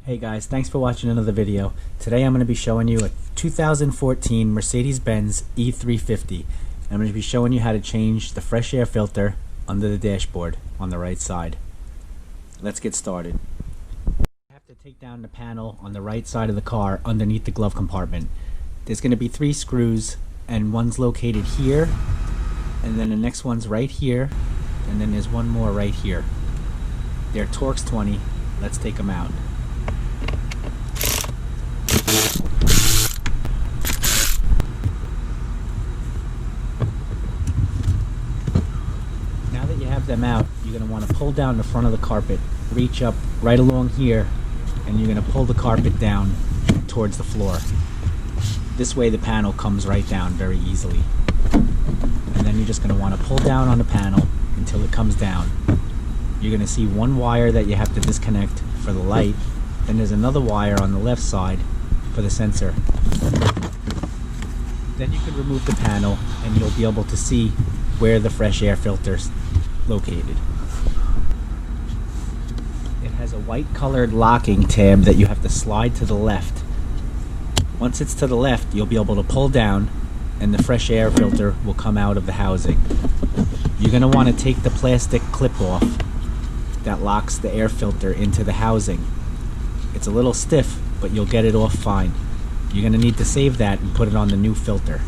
Hey guys, thanks for watching another video. Today I'm going to be showing you a 2014 Mercedes-Benz E350. I'm going to be showing you how to change the fresh air filter under the dashboard on the right side. Let's get started. You have to take down the panel on the right side of the car underneath the glove compartment. There's going to be 3 screws, and one's located here, and then the next one's right here, and then there's one more right here. They're Torx 20. Let's take them out. Now that you have them out, you're going to want to pull down the front of the carpet, reach up right along here, and you're going to pull the carpet down towards the floor. This way the panel comes right down very easily. And then you're just going to want to pull down on the panel until it comes down. You're going to see one wire that you have to disconnect for the light. Then there's another wire on the left side for the sensor. Then you can remove the panel and you'll be able to see where the fresh air filter's located. It has a white colored locking tab that you have to slide to the left. Once it's to the left, you'll be able to pull down and the fresh air filter will come out of the housing. You're going to want to take the plastic clip off that locks the air filter into the housing. It's a little stiff, but you'll get it off fine. You're going to need to save that and put it on the new filter.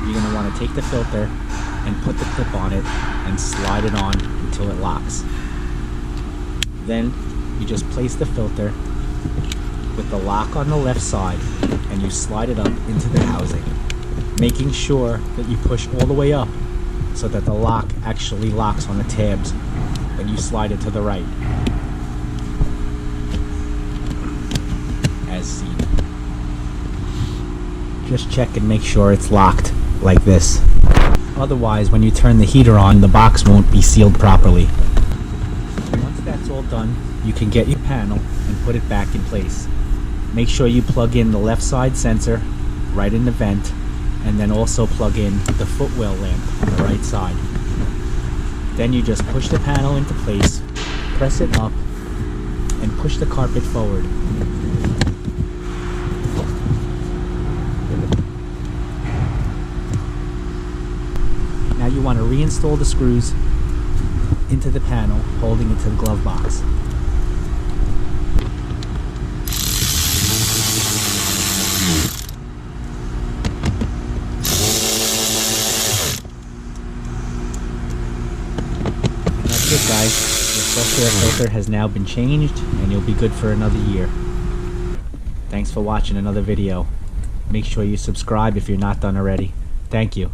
You're going to want to take the filter and put the clip on it and slide it on until it locks. Then you just place the filter with the lock on the left side and you slide it up into the housing, making sure that you push all the way up so that the lock actually locks on the tabs when you slide it to the right, as seen. Just check and make sure it's locked like this. Otherwise, when you turn the heater on, the box won't be sealed properly. Once that's all done, you can get your panel and put it back in place. Make sure you plug in the left side sensor right in the vent, and then also plug in the footwell lamp on the right side. Then you just push the panel into place, press it up, and push the carpet forward. Now you want to reinstall the screws into the panel, holding it to the glove box. Good guys, your fresh air filter has now been changed and you'll be good for another year. Thanks for watching another video. Make sure you subscribe if you're not done already. Thank you.